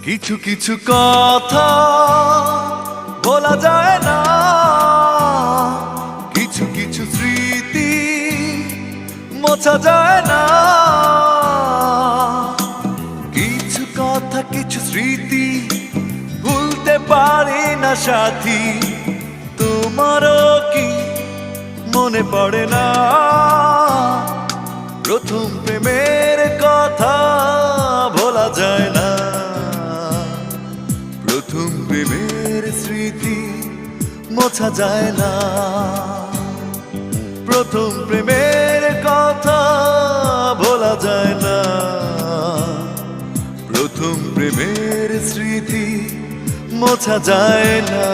কিছু কিছু কথা বলা যায় না, কিছু কিছু স্মৃতি মোছা যায় না। কিছু কথা কিছু স্মৃতি ভুলতে পারি না সাথী, তোমারও কি মনে পড়ে না প্রথম প্রেমের কথা ভোলা যায় না। প্রথম প্রেমের স্মৃতি মোছা যায় না, প্রথম প্রেমের কথা ভোলা যায় না। প্রথম প্রেমের স্মৃতি মোছা যায় না।